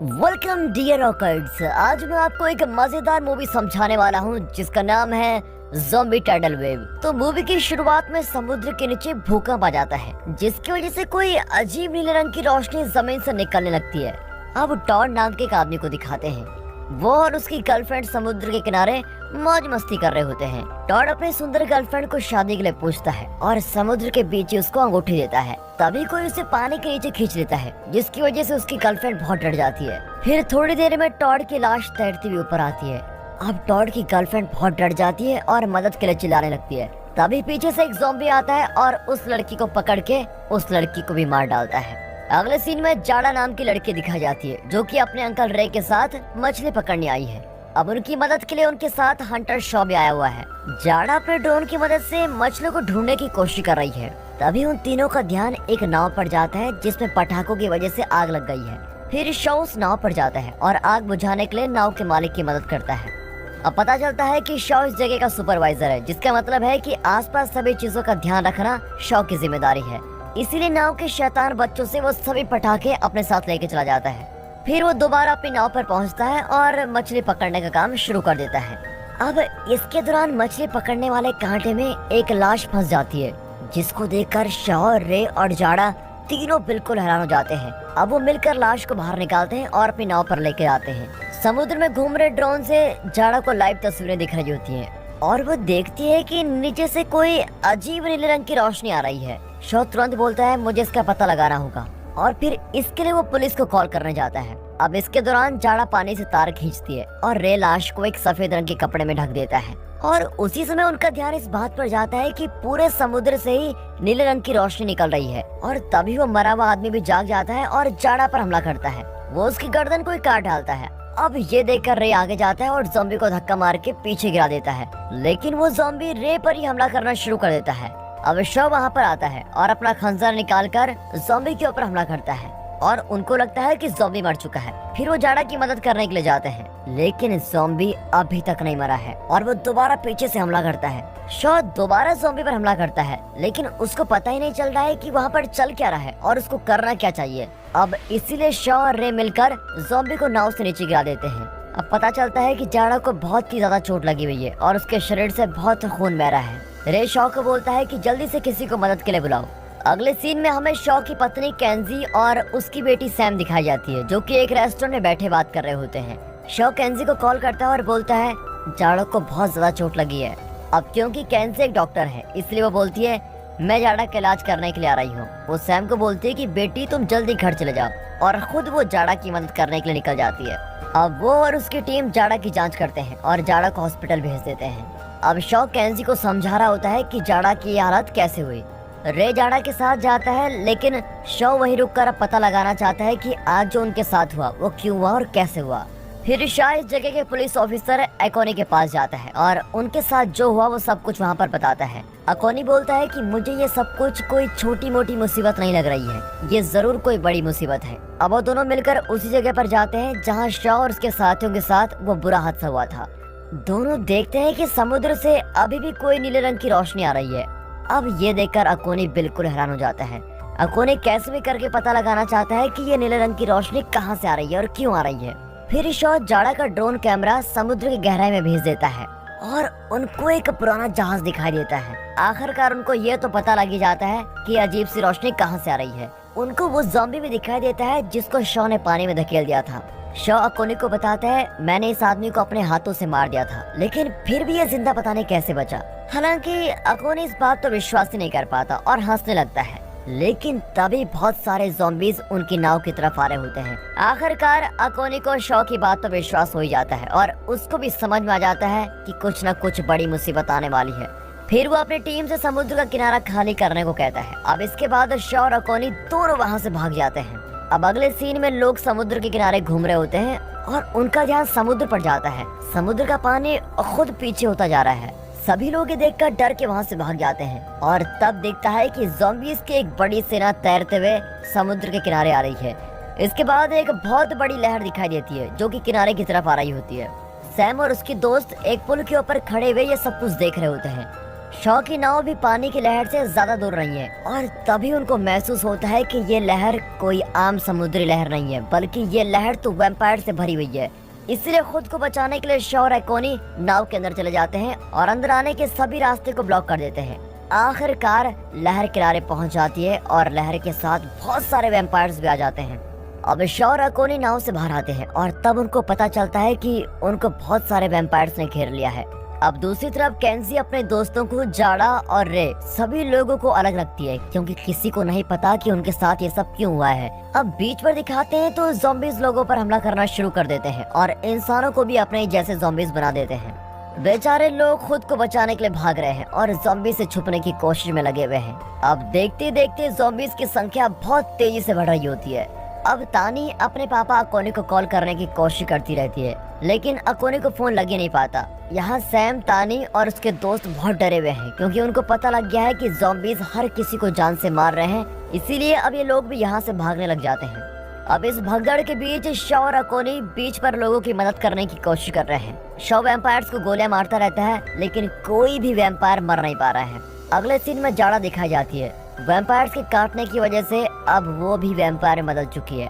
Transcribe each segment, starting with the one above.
Welcome dear rockers. आज मैं आपको एक मजेदार मूवी समझाने वाला हूँ जिसका नाम है ज़ॉम्बी टाइडल वेव। तो मूवी की शुरुआत में समुद्र के नीचे भूकंप आ जाता है जिसकी वजह से कोई अजीब नीले रंग की रोशनी जमीन से निकलने लगती है। अब टॉड नाम के एक आदमी को दिखाते हैं। वो और उसकी गर्लफ्रेंड समुद्र के किनारे मौज मस्ती कर रहे होते हैं। टॉड अपनी सुंदर गर्लफ्रेंड को शादी के लिए पूछता है और समुद्र के बीच ही उसको अंगूठी देता है। तभी कोई उसे पानी के नीचे खींच लेता है जिसकी वजह से उसकी गर्लफ्रेंड बहुत डर जाती है। फिर थोड़ी देर में टॉड की लाश तैरती हुई ऊपर आती है। अब टॉड की गर्लफ्रेंड बहुत डर जाती है और मदद के लिए चिल्लाने लगती है। तभी पीछे से एक ज़ॉम्बी आता है और उस लड़की को पकड़ के उस लड़की को भी मार डालता है। अगले सीन में जाड़ा नाम की लड़की दिखाई जाती है जो कि अपने अंकल रे के साथ मछली पकड़ने आई है। अब उनकी मदद के लिए उनके साथ हंटर शॉ भी आया हुआ है। जाड़ा अपने ड्रोन की मदद से मछलियों को ढूंढने की कोशिश कर रही है। तभी उन तीनों का ध्यान एक नाव पर जाता है जिसमें पटाखों की वजह से आग लग गई है। फिर शॉ उस नाव पर जाता है और आग बुझाने के लिए नाव के मालिक की मदद करता है। अब पता चलता है कि शॉ इस जगह का सुपरवाइजर है, जिसका मतलब है कि आसपास सभी चीजों का ध्यान रखना शॉ की जिम्मेदारी है। इसीलिए नाव के शैतान बच्चों से वो सभी पटाखे अपने साथ लेके चला जाता है। फिर वो दोबारा अपनी नाव पर पहुंचता है और मछली पकड़ने का काम शुरू कर देता है। अब इसके दौरान मछली पकड़ने वाले कांटे में एक लाश फंस जाती है जिसको देखकर शॉ, रे और जाड़ा तीनों बिल्कुल हैरान हो जाते हैं। अब वो मिलकर लाश को बाहर निकालते हैं और अपनी नाव पर लेके आते हैं। समुद्र में घूम रहे ड्रोन से जाड़ा को लाइव तस्वीरें दिख रही होती हैं और वो देखती है कि नीचे से कोई अजीब नीले रंग की रोशनी आ रही है। शॉ तुरंत बोलता है मुझे इसका पता लगाना होगा और फिर इसके लिए वो पुलिस को कॉल करने जाता है। अब इसके दौरान जाड़ा पानी से तार खींचती है और रे लाश को एक सफेद रंग के कपड़े में ढक देता है। और उसी समय उनका ध्यान इस बात पर जाता है कि पूरे समुद्र से ही नीले रंग की रोशनी निकल रही है। और तभी वो मरा हुआ आदमी भी जाग जाता है और जाड़ा पर हमला करता है। वो उसकी गर्दन को काट डालता है। अब ये देखकर रे आगे जाता है और ज़ॉम्बी को धक्का मार के पीछे गिरा देता है, लेकिन वो ज़ॉम्बी रे पर ही हमला करना शुरू कर देता है। अब शॉ वहाँ पर आता है और अपना खंजर निकालकर ज़ॉम्बी के ऊपर हमला करता है और उनको लगता है कि ज़ॉम्बी मर चुका है। फिर वो जाड़ा की मदद करने के लिए जाते हैं, लेकिन ज़ॉम्बी अभी तक नहीं मरा है और वो दोबारा पीछे से हमला करता है। शॉ दोबारा ज़ॉम्बी पर हमला करता है, लेकिन उसको पता ही नहीं चल रहा है कि वहाँ पर चल क्या रहा है और उसको करना क्या चाहिए। अब इसीलिए शॉ और रे मिलकर ज़ॉम्बी को नाव से नीचे गिरा देते हैं। अब पता चलता है कि जाड़ा को बहुत ही ज्यादा चोट लगी हुई है और उसके शरीर से बहुत खून बह रहा है। रे शॉ को बोलता है कि जल्दी से किसी को मदद के लिए बुलाओ। अगले सीन में हमें शॉ की पत्नी केंजी और उसकी बेटी सैम दिखाई जाती है जो कि एक रेस्टोरेंट में बैठे बात कर रहे होते हैं। शॉ केंजी को कॉल करता है और बोलता है जाड़ा को बहुत ज्यादा चोट लगी है। अब क्योंकि केंजी एक डॉक्टर है इसलिए वो बोलती है मैं जाड़ा का इलाज करने के लिए आ रही हूँ। वो सैम को बोलती है कि बेटी तुम जल्दी घर चले जाओ और खुद वो जाड़ा की मदद करने के लिए निकल जाती है। अब वो और उसकी टीम जाड़ा की जांच करते हैं और जाड़ा को हॉस्पिटल भेज देते हैं। अब शॉ केंजी को समझा रहा होता है कि जाड़ा की ये हालत कैसे हुई। रे जाड़ा के साथ जाता है, लेकिन शॉ वहीं रुककर पता लगाना चाहता है कि आज जो उनके साथ हुआ वो क्यों हुआ और कैसे हुआ। फिर शॉ इस जगह के पुलिस ऑफिसर अकोनी के पास जाता है और उनके साथ जो हुआ वो सब कुछ वहाँ पर बताता है। अकोनी बोलता है कि मुझे ये सब कुछ कोई छोटी मोटी मुसीबत नहीं लग रही है, ये जरूर कोई बड़ी मुसीबत है। अब वो दोनों मिलकर उसी जगह पर जाते हैं जहाँ शॉ और उसके साथियों के साथ वो बुरा हादसा हुआ था। दोनों देखते हैं कि समुद्र से अभी भी कोई नीले रंग की रोशनी आ रही है। अब ये देखकर अकोनी बिल्कुल हैरान हो जाता है। अकोनी कैसे भी करके पता लगाना चाहता है कि ये नीले रंग की रोशनी कहाँ से आ रही है और क्यों आ रही है। फिर शॉ जाड़ा का ड्रोन कैमरा समुद्र की गहराई में भेज देता है और उनको एक पुराना जहाज दिखाई देता है। आखिरकार उनको ये तो पता लग ही जाता है कि अजीब सी रोशनी कहाँ से आ रही है। उनको वो ज़ॉम्बी भी दिखाई देता है जिसको शॉ ने पानी में धकेल दिया था। शॉ अकोनी को बताता है मैंने इस आदमी को अपने हाथों से मार दिया था, लेकिन फिर भी ये जिंदा पता नहीं कैसे बचा। हालांकि अकोनी इस बात तो विश्वास ही नहीं कर पाता और हंसने लगता है, लेकिन तभी बहुत सारे ज़ॉम्बीज उनकी नाव की तरफ आ रहे होते हैं। आखिरकार अकोनी को शॉ की बात तो विश्वास हो ही जाता है और उसको भी समझ में आ जाता है कि कुछ न कुछ बड़ी मुसीबत आने वाली है। फिर वो अपनी टीम से समुद्र का किनारा खाली करने को कहता है। अब इसके बाद शॉ और अकोनी दोनों वहाँ से भाग जाते हैं। अब अगले सीन में लोग समुद्र के किनारे घूम रहे होते हैं और उनका ध्यान समुद्र पर जाता है। समुद्र का पानी खुद पीछे होता जा रहा है। सभी लोग ये देखकर डर के वहाँ से भाग जाते हैं और तब दिखता है कि ज़ॉम्बीज़ की एक बड़ी सेना तैरते हुए समुद्र के किनारे आ रही है। इसके बाद एक बहुत बड़ी लहर दिखाई देती है जो कि किनारे की तरफ आ रही होती है। सैम और उसकी दोस्त एक पुल के ऊपर खड़े हुए ये सब कुछ देख रहे होते हैं। शॉ की नाव भी पानी की लहर से ज्यादा दूर नहीं है और तभी उनको महसूस होता है कि ये लहर कोई आम समुद्री लहर नहीं है, बल्कि ये लहर तो वैम्पायर से भरी हुई है। इसलिए खुद को बचाने के लिए शॉ और एकोनी नाव के अंदर चले जाते हैं और अंदर आने के सभी रास्ते को ब्लॉक कर देते हैं। आखिरकार लहर किनारे पहुंच जाती है और लहर के साथ बहुत सारे वैम्पायर्स भी आ जाते हैं। अब शॉ और एकोनी नाव से बाहर आते हैं और तब उनको पता चलता है कि उनको बहुत सारे वैम्पायर्स ने घेर लिया है। अब दूसरी तरफ केंजी अपने दोस्तों को, जाड़ा और रे, सभी लोगों को अलग रखती है क्योंकि किसी को नहीं पता कि उनके साथ ये सब क्यों हुआ है। अब बीच पर दिखाते हैं तो ज़ॉम्बीज़ लोगों पर हमला करना शुरू कर देते हैं और इंसानों को भी अपने जैसे ज़ॉम्बीज़ बना देते हैं। बेचारे लोग खुद को बचाने के लिए भाग रहे हैं और ज़ॉम्बी से छुपने की कोशिश में लगे हुए हैं। अब देखते देखते ज़ॉम्बीज़ की संख्या बहुत तेजी से बढ़ रही होती है। अब तानी अपने पापा अकोनी को कॉल करने की कोशिश करती रहती है, लेकिन अकोनी को फोन लग ही नहीं पाता। यहाँ सैम, तानी और उसके दोस्त बहुत डरे हुए हैं क्योंकि उनको पता लग गया है कि ज़ॉम्बीज़ हर किसी को जान से मार रहे हैं, इसीलिए अब ये लोग भी यहाँ से भागने लग जाते हैं। अब इस भगदड़ के बीच शॉ और अकोनी बीच पर लोगों की मदद करने की कोशिश कर रहे हैं। शॉ वैम्पायर्स को गोलियां मारता रहता है, लेकिन कोई भी वैम्पायर मर नहीं पा रहा है। अगले सीन में जाड़ा दिखाई जाती है। वैम्पायर्स के काटने की वजह से अब वो भी वैम्पायर में बदल चुकी है।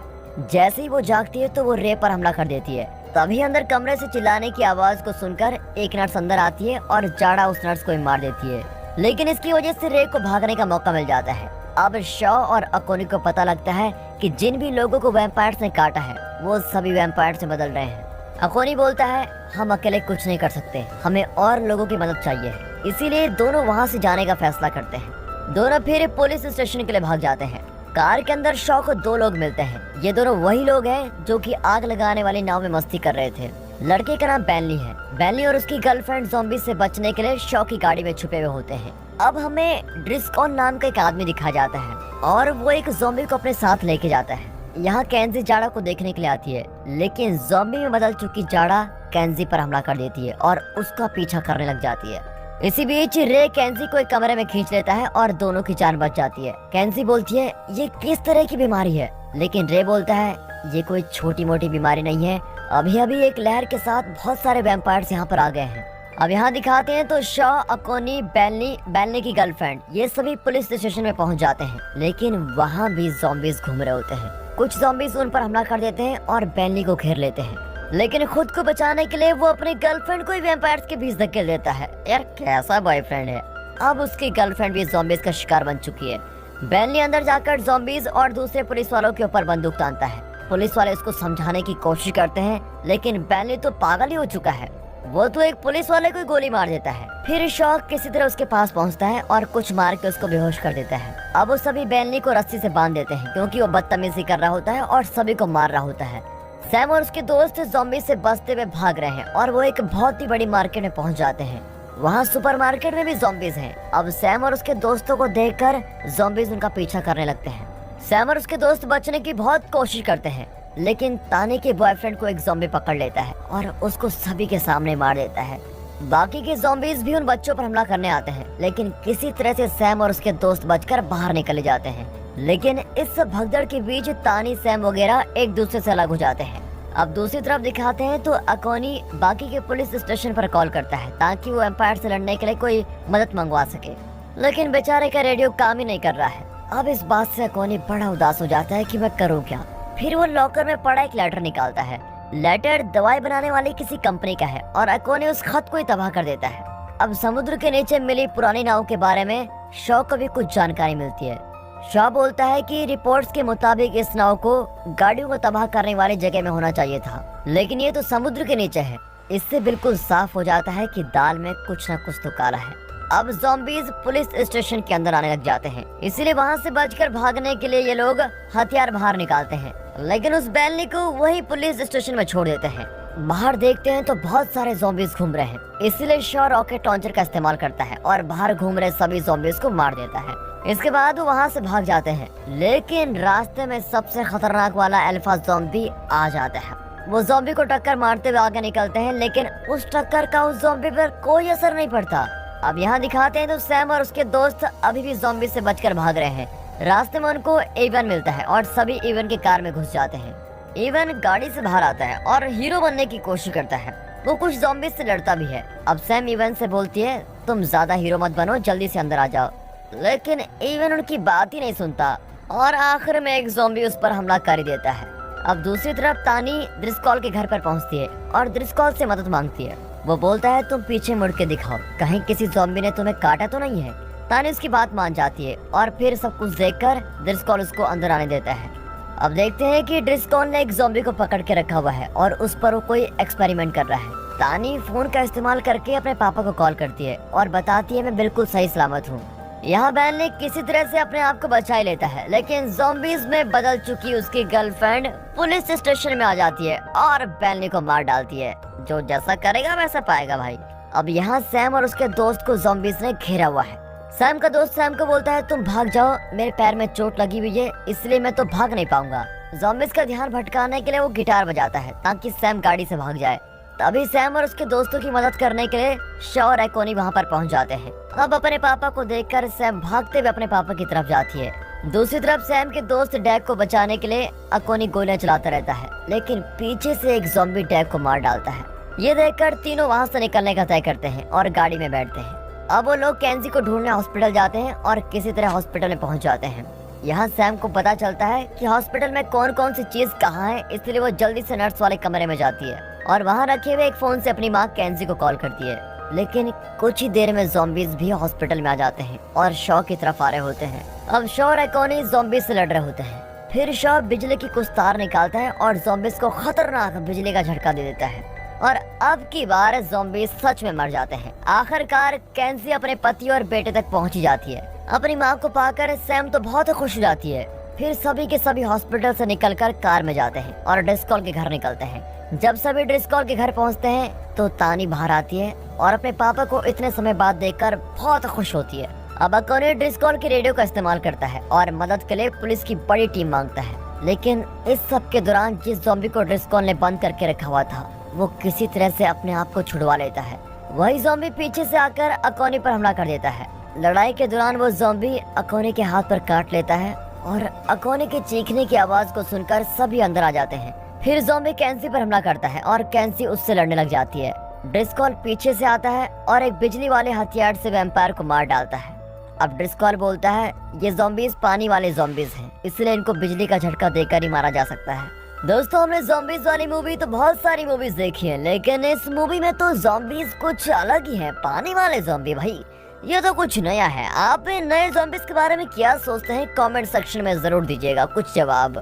जैसे ही वो जागती है तो वो रे पर हमला कर देती है। तभी अंदर कमरे से चिल्लाने की आवाज को सुनकर एक नर्स अंदर आती है और जाड़ा उस नर्स को ही मार देती है, लेकिन इसकी वजह से रे को भागने का मौका मिल जाता है। अब शॉ और अकोनी को पता लगता है कि जिन भी लोगों को वैम्पायर्स ने काटा है वो सभी वैम्पायर से बदल रहे हैं। अकोनी बोलता है, हम अकेले कुछ नहीं कर सकते, हमें और लोगों की मदद चाहिए है। इसीलिए दोनों वहाँ से जाने का फैसला करते हैं। दोनों फिर पुलिस स्टेशन के लिए भाग जाते हैं। कार के अंदर शॉ को दो लोग मिलते हैं। ये दोनों वही लोग हैं जो कि आग लगाने वाली नाव में मस्ती कर रहे थे। लड़के का नाम बेनली है। बेनली और उसकी गर्लफ्रेंड ज़ॉम्बी से बचने के लिए शॉ की गाड़ी में छुपे हुए होते हैं। अब हमें ड्रिस्कॉन नाम का एक आदमी दिखाया जाता है और वो एक ज़ॉम्बी को अपने साथ लेके जाता है। यहाँ केंजी जाड़ा को देखने के लिए आती है, लेकिन ज़ॉम्बी में बदल चुकी जाड़ा केंजी पर हमला कर देती है और उसका पीछा करने लग जाती है। इसी बीच रे केंजी को एक कमरे में खींच लेता है और दोनों की जान बच जाती है। केंजी बोलती है, ये किस तरह की बीमारी है, लेकिन रे बोलता है, ये कोई छोटी मोटी बीमारी नहीं है, अभी अभी एक लहर के साथ बहुत सारे वैम्पायर्स यहाँ पर आ गए हैं। अब यहाँ दिखाते हैं तो शॉ, अकोनी, बेनली की गर्लफ्रेंड, ये सभी पुलिस स्टेशन में पहुँच जाते हैं, लेकिन वहाँ भी ज़ॉम्बीज़ घूम रहे होते हैं। कुछ ज़ॉम्बीज़ उन पर हमला कर देते हैं और बेनली को घेर लेते हैं, लेकिन खुद को बचाने के लिए वो अपनी गर्लफ्रेंड को ही वैम्पायर्स के बीच धकेल देता है। यार कैसा बॉयफ्रेंड है। अब उसकी गर्लफ्रेंड भी ज़ॉम्बीज़ का शिकार बन चुकी है। बेनली अंदर जाकर ज़ॉम्बीज़ और दूसरे पुलिस वालों के ऊपर बंदूक तानता है। पुलिस वाले उसको समझाने की कोशिश करते हैं, लेकिन बेनली तो पागल ही हो चुका है। वो तो एक पुलिस वाले को गोली मार देता है। फिर शॉ किसी तरह उसके पास पहुंचता है और कुछ मार के उसको बेहोश कर देता है। अब वो सभी बेनली को रस्सी से बांध देते हैं क्योंकि वो बदतमीजी कर रहा होता है और सभी को मार रहा होता है। सैम और उसके दोस्त ज़ॉम्बी से बचते हुए भाग रहे हैं और वो एक बहुत ही बड़ी मार्केट में पहुंच जाते हैं। वहाँ सुपरमार्केट में भी ज़ॉम्बीज हैं। अब सैम और उसके दोस्तों को देखकर ज़ॉम्बीज उनका पीछा करने लगते हैं। सैम और उसके दोस्त बचने की बहुत कोशिश करते हैं, लेकिन तानी के बॉयफ्रेंड को एक ज़ॉम्बी पकड़ लेता है और उसको सभी के सामने मार देता है। बाकी के ज़ॉम्बीज भी उन बच्चों पर हमला करने आते हैं, लेकिन किसी तरह से सैम और उसके दोस्त बचकर बाहर निकले जाते हैं। लेकिन इस भगदड़ के बीच तानी, सैम वगैरह एक दूसरे से अलग हो जाते हैं। अब दूसरी तरफ दिखाते हैं तो अकोनी बाकी के पुलिस स्टेशन पर कॉल करता है ताकि वो एम्पायर से लड़ने के लिए कोई मदद मंगवा सके, लेकिन बेचारे का रेडियो काम ही नहीं कर रहा है। अब इस बात से अकोनी बड़ा उदास हो जाता है कि मैं करूँ क्या। फिर वो लॉकर में पड़ा एक लेटर निकालता है। लेटर दवाई बनाने वाली किसी कंपनी का है और अकोनी उस खत को ही तबाह कर देता है। अब समुद्र के नीचे मिली पुरानी नाव के बारे में शॉ को भी कुछ जानकारी मिलती है। शॉ बोलता है कि रिपोर्ट्स के मुताबिक इस नाव को गाड़ियों को तबाह करने वाली जगह में होना चाहिए था, लेकिन ये तो समुद्र के नीचे है। इससे बिल्कुल साफ हो जाता है कि दाल में कुछ न कुछ तो काला है। अब ज़ॉम्बीज पुलिस स्टेशन के अंदर आने लग जाते हैं, इसीलिए वहाँ से बचकर भागने के लिए ये लोग हथियार बाहर निकालते हैं, लेकिन उस बेनली को वही पुलिस स्टेशन में छोड़ देते हैं। बाहर देखते हैं तो बहुत सारे ज़ॉम्बीज घूम रहे हैं, इसलिए शॉ रॉकेट लॉन्चर का इस्तेमाल करता है और बाहर घूम रहे सभी ज़ॉम्बीज को मार देता है। इसके बाद वो वहाँ से भाग जाते हैं, लेकिन रास्ते में सबसे खतरनाक वाला अल्फा ज़ॉम्बी आ जाता है। वो ज़ॉम्बी को टक्कर मारते हुए आगे निकलते हैं, लेकिन उस टक्कर का उस ज़ॉम्बी पर कोई असर नहीं पड़ता। अब यहाँ दिखाते हैं तो सैम और उसके दोस्त अभी भी ज़ॉम्बी से बचकर भाग रहे हैं। रास्ते में उनको एवन मिलता है और सभी एवन की कार में घुस जाते हैं। इवन गाड़ी से बाहर आता है और हीरो बनने की कोशिश करता है। वो कुछ ज़ॉम्बीज से लड़ता भी है। अब सैम इवन से बोलती है तुम ज्यादा हीरो मत बनो, जल्दी से अंदर आ जाओ, लेकिन इवन उनकी बात ही नहीं सुनता और आखिर में एक ज़ॉम्बी उस पर हमला कर ही देता है। अब दूसरी तरफ तानी ड्रिस्कॉल के घर पर पहुंचती है और ड्रिस्कॉल से मदद मांगती है। वो बोलता है तुम पीछे मुड़ के दिखाओ, कहीं किसी ज़ॉम्बी ने तुम्हें काटा तो नहीं है। तानी उसकी बात मान जाती है और फिर सब कुछ देखकर ड्रिस्कॉल उसको अंदर आने देता है। अब देखते हैं कि ड्रिस्कॉल ने एक ज़ॉम्बी को पकड़ के रखा हुआ है और उस पर वो कोई एक्सपेरिमेंट कर रहा है। तानी फोन का इस्तेमाल करके अपने पापा को कॉल करती है और बताती है मैं बिल्कुल सही सलामत हूँ। यहाँ बैल ने किसी तरह से अपने आप को बचा ही लेता है, लेकिन ज़ॉम्बीज में बदल चुकी उसकी गर्लफ्रेंड पुलिस स्टेशन में आ जाती है और बैलनी को मार डालती है। जो जैसा करेगा वैसा पाएगा भाई। अब यहाँ सैम और उसके दोस्त को ज़ॉम्बीज ने घेरा हुआ है। सैम का दोस्त सैम को बोलता है तुम भाग जाओ, मेरे पैर में चोट लगी हुई है इसलिए मैं तो भाग नहीं पाऊंगा। ज़ॉम्बीज का ध्यान भटकाने के लिए वो गिटार बजाता है ताकि सैम गाड़ी से भाग जाए। तभी सैम और उसके दोस्तों की मदद करने के लिए शॉ और एकोनी वहाँ पर पहुँच जाते हैं। अब अपने पापा को देखकर सैम भागते हुए अपने पापा की तरफ जाती है। दूसरी तरफ सैम के दोस्त डैग को बचाने के लिए अकोनी गोलियां चलाता रहता है, लेकिन पीछे से एक ज़ॉम्बी डैग को मार डालता है। ये देखकर तीनों वहाँ से निकलने का तय करते हैं और गाड़ी में बैठते हैं। अब वो लोग केंजी को ढूंढने हॉस्पिटल जाते हैं और किसी तरह हॉस्पिटल में पहुँच जाते हैं। यहाँ सैम को पता चलता है कि हॉस्पिटल में कौन कौन सी चीज कहाँ है, इसलिए वो जल्दी से नर्स वाले कमरे में जाती है और वहाँ रखे हुए एक फोन से अपनी माँ केंजी को कॉल करती है। लेकिन कुछ ही देर में ज़ॉम्बीज भी हॉस्पिटल में आ जाते हैं और शॉ की तरफ आ रहे होते हैं। अब शॉ और एकोनी ज़ॉम्बीज से लड़ रहे होते हैं। फिर शॉ बिजली की कुछ तार निकालता है और ज़ॉम्बीज को खतरनाक बिजली का झटका दे देता है और अब की बार ज़ॉम्बीज सच में मर जाते हैं। आखिरकार केंजी अपने पति और बेटे तक पहुंची जाती है। अपनी माँ को पाकर सैम तो बहुत खुश हो जाती है। फिर सभी के सभी हॉस्पिटल से निकलकर कार में जाते हैं और ड्रिस्कॉल के घर निकलते हैं। जब सभी ड्रिस्कॉल के घर पहुंचते हैं तो तानी बाहर आती है और अपने पापा को इतने समय बाद देखकर बहुत खुश होती है। अब अकोनी ड्रिस्कॉल के रेडियो का इस्तेमाल करता है और मदद के लिए पुलिस की बड़ी टीम मांगता है। लेकिन इस सब के दौरान जिस ज़ॉम्बी को ड्रिस्कॉल ने बंद करके रखा हुआ था वो किसी तरह से अपने आप को छुड़वा लेता है। वही ज़ॉम्बी पीछे से आकर अकोनी पर हमला कर देता है। लड़ाई के दौरान वो ज़ॉम्बी अकोनी के हाथ पर काट लेता है और अकोनी के चीखने की आवाज को सुनकर सभी अंदर आ जाते हैं। फिर ज़ॉम्बी केंसी पर हमला करता है और केंसी उससे लड़ने लग जाती है। ड्रिस्कॉल पीछे से आता है और एक बिजली वाले हथियार से वैम्पायर को मार डालता है। अब ड्रिस्कॉल बोलता है ये ज़ॉम्बीज पानी वाले ज़ॉम्बीज हैं, इसलिए इनको बिजली का झटका देकर ही मारा जा सकता है। दोस्तों हमने ज़ॉम्बीज वाली मूवी तो बहुत सारी मूवीज देखी है, लेकिन इस मूवी में तो ज़ॉम्बीज कुछ अलग ही है। पानी वाले ज़ॉम्बी भाई, ये तो कुछ नया है। आप नए ज़ॉम्बीज के बारे में क्या सोचते हैं कमेंट सेक्शन में जरूर दीजिएगा कुछ जवाब।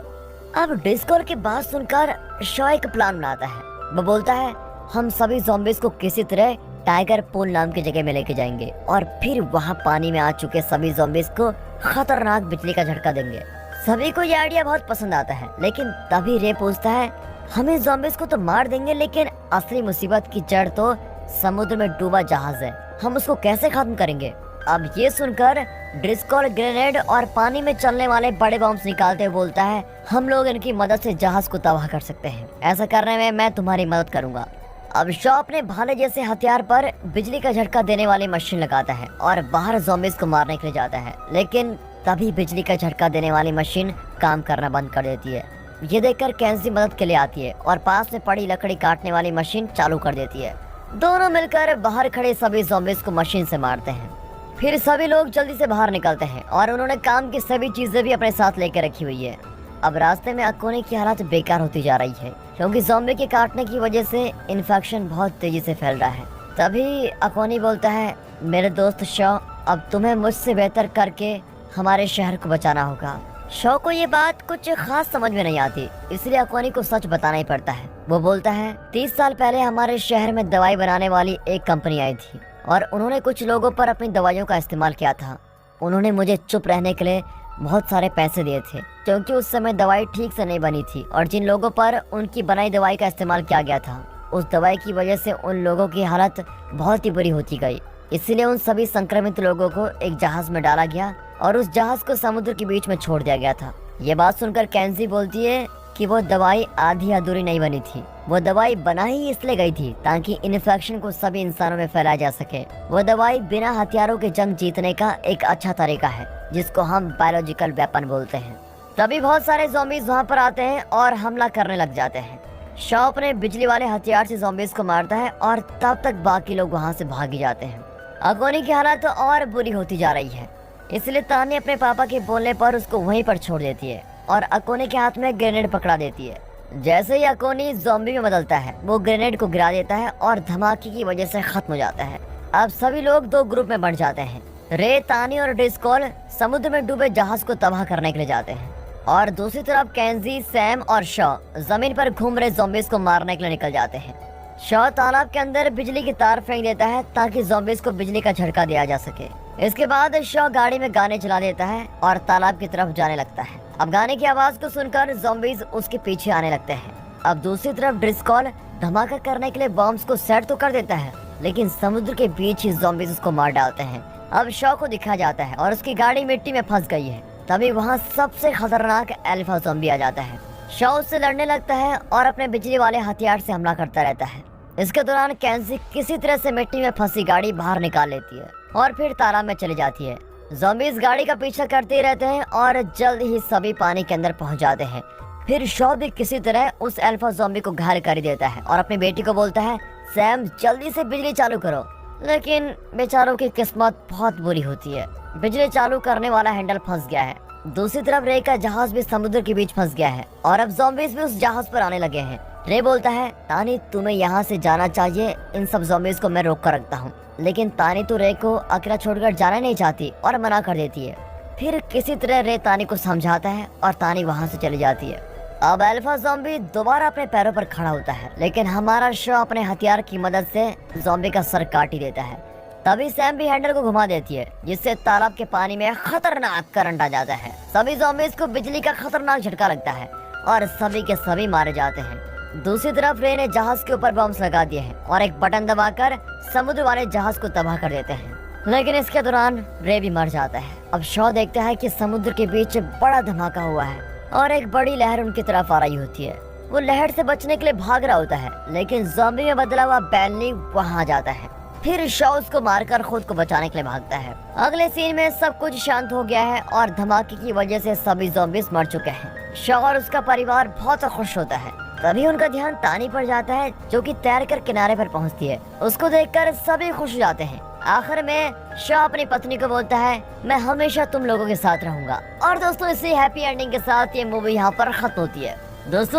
अब ड्रिस्कॉल की बात सुनकर शॉ एक प्लान बनाता है। वो बोलता है हम सभी ज़ॉम्बीज को किसी तरह टाइगर पूल नाम की जगह में लेके जाएंगे और फिर वहाँ पानी में आ चुके सभी ज़ॉम्बीज को खतरनाक बिजली का झटका देंगे। सभी को ये आइडिया बहुत पसंद आता है, लेकिन तभी रे पूछता है हम इस ज़ॉम्बीज को तो मार देंगे, लेकिन असली मुसीबत की जड़ तो समुद्र में डूबा जहाज है, हम उसको कैसे खत्म करेंगे। अब ये सुनकर ड्रिस्कॉल ग्रेनेड और पानी में चलने वाले बड़े बॉम्ब्स निकालते हुए बोलता है हम लोग इनकी मदद से जहाज को तबाह कर सकते हैं, ऐसा करने में मैं तुम्हारी मदद करूंगा। अब शॉ अपने भाले जैसे हथियार पर बिजली का झटका देने वाली मशीन लगाता है और बाहर ज़ॉम्बीज को मारने के लिए जाता है, लेकिन तभी बिजली का झटका देने वाली मशीन काम करना बंद कर देती है। ये देखकर केंसी मदद के लिए आती है और पास में पड़ी लकड़ी काटने वाली मशीन चालू कर देती है। दोनों मिलकर बाहर खड़े सभी ज़ॉम्बीज को मशीन से मारते हैं। फिर सभी लोग जल्दी से बाहर निकलते हैं और उन्होंने काम की सभी चीजें भी अपने साथ लेकर रखी हुई है। अब रास्ते में अकोनी की हालत बेकार होती जा रही है, क्योंकि ज़ॉम्बी के काटने की वजह से इन्फेक्शन बहुत तेजी से फैल रहा है। तभी अकोनी बोलता है मेरे दोस्त शॉ, अब तुम्हें मुझसे बेहतर करके हमारे शहर को बचाना होगा। शॉ को ये बात कुछ खास समझ में नहीं आती, इसलिए अकोनी को सच बताना ही पड़ता है। वो बोलता है 30 साल पहले हमारे शहर में दवाई बनाने वाली एक कंपनी आई थी और उन्होंने कुछ लोगों पर अपनी दवाइयों का इस्तेमाल किया था। उन्होंने मुझे चुप रहने के लिए बहुत सारे पैसे दिए थे, क्योंकि उस समय दवाई ठीक से नहीं बनी थी और जिन लोगों पर उनकी बनाई दवाई का इस्तेमाल किया गया था उस दवाई की वजह से उन लोगों की हालत बहुत ही बुरी होती गई। इसलिए उन सभी संक्रमित लोगों को एक जहाज में डाला गया और उस जहाज को समुद्र के बीच में छोड़ दिया गया था। ये बात सुनकर केंसी बोलती है कि वो दवाई आधी अधूरी नहीं बनी थी, वो दवाई बना ही इसलिए गई थी ताकि इन्फेक्शन को सभी इंसानों में फैलाया जा सके। वो दवाई बिना हथियारों के जंग जीतने का एक अच्छा तरीका है, जिसको हम बायोलॉजिकल वेपन बोलते हैं। तभी बहुत सारे ज़ॉम्बीज वहाँ पर आते हैं और हमला करने लग जाते हैं। शॉ अपने बिजली वाले हथियार से ज़ॉम्बीज को मारता है और तब तक बाकी लोग वहाँ से भाग जाते हैं। अकोनी की हालत तो और बुरी होती जा रही है, इसलिए तानी अपने पापा के बोलने पर उसको वहीं पर छोड़ देती है और अकोनी के हाथ में ग्रेनेड पकड़ा देती है। जैसे ही अकोनी ज़ॉम्बी में बदलता है, वो ग्रेनेड को गिरा देता है और धमाके की वजह से खत्म हो जाता है। अब सभी लोग दो ग्रुप में बंट जाते हैं। रे, तानी और ड्रिस्कोल समुद्र में डूबे जहाज को तबाह करने के लिए जाते हैं और दूसरी तरफ केंजी, सैम और शॉ जमीन पर घूम रहे ज़ॉम्बीज को मारने के लिए निकल जाते हैं। शॉ तालाब के अंदर बिजली की तार फेंक देता है ताकि ज़ॉम्बीज को बिजली का झटका दिया जा सके। इसके बाद शॉ गाड़ी में गाने चला देता है और तालाब की तरफ जाने लगता है। अब गाने की आवाज को सुनकर ज़ॉम्बीज उसके पीछे आने लगते हैं। अब दूसरी तरफ ड्रिस्कोल धमाका करने के लिए बॉम्ब्स को सेट तो कर देता है, लेकिन समुद्र के बीच ही ज़ॉम्बीज उसको मार डालते हैं। अब शॉ को दिखाया जाता है और उसकी गाड़ी मिट्टी में फंस गई है। तभी वहाँ सबसे खतरनाक अल्फा ज़ॉम्बी आ जाता है। शॉ उससे लड़ने लगता है और अपने बिजली वाले हथियार से हमला करता रहता है। इसके दौरान केंजी किसी तरह से मिट्टी में फंसी गाड़ी बाहर निकाल लेती है और फिर तालाब में चली जाती है। ज़ॉम्बीज गाड़ी का पीछा करते ही रहते हैं और जल्द ही सभी पानी के अंदर पहुंच जाते हैं। फिर शॉ भी किसी तरह उस अल्फा ज़ॉम्बी को घायल कर ही देता है और अपनी बेटी को बोलता है, सैम जल्दी से बिजली चालू करो। लेकिन बेचारों की किस्मत बहुत बुरी होती है। बिजली चालू करने वाला हैंडल फंस गया है। दूसरी तरफ रे का जहाज भी समुद्र के बीच फंस गया है और अब ज़ॉम्बीज भी उस जहाज पर आने लगे हैं। रे बोलता है, तानी तुम्हें यहाँ से जाना चाहिए, इन सब ज़ॉम्बीज को मैं रोक कर रखता हूँ। लेकिन तानी तो रे को अकेला छोड़कर जाना नहीं चाहती और मना कर देती है। फिर किसी तरह रे तानी को समझाता है और तानी वहाँ से चली जाती है। अब अल्फा ज़ॉम्बी दोबारा अपने पैरों पर खड़ा होता है, लेकिन हमारा शॉ अपने हथियार की मदद से ज़ॉम्बी का सर काट ही देता है। तभी सैम भी हैंडल को घुमा देती है, जिससे तालाब के पानी में खतरनाक करंट आ जाता है। सभी ज़ॉम्बीज को बिजली का खतरनाक झटका लगता है और सभी के सभी मारे जाते हैं। दूसरी तरफ रे ने जहाज के ऊपर बम्स लगा दिए हैं और एक बटन दबाकर समुद्र वाले जहाज को तबाह कर देते हैं। लेकिन इसके दौरान रे भी मर जाता है। अब शॉ देखता है कि समुद्र के बीच बड़ा धमाका हुआ है और एक बड़ी लहर उनकी तरफ आ रही होती है। वो लहर से बचने के लिए भाग रहा होता है, लेकिन ज़ॉम्बी में बदला हुआ बैनली वहाँ आ जाता है। फिर शॉ उसको मारकर खुद को बचाने के लिए भागता है। अगले सीन में सब कुछ शांत हो गया है और धमाके की वजह से सभी ज़ॉम्बीज मर चुके हैं। शॉ और उसका परिवार बहुत खुश होता है। तभी उनका ध्यान तानी पर जाता है, जो कि तैरकर किनारे पर पहुंचती है। उसको देखकर सभी खुश हो जाते हैं। आखिर में शॉ अपनी पत्नी को बोलता है, मैं हमेशा तुम लोगों के साथ रहूंगा। और दोस्तों, इसी हैप्पी एंडिंग के साथ ये मूवी यहाँ पर खत्म होती है। दोस्तों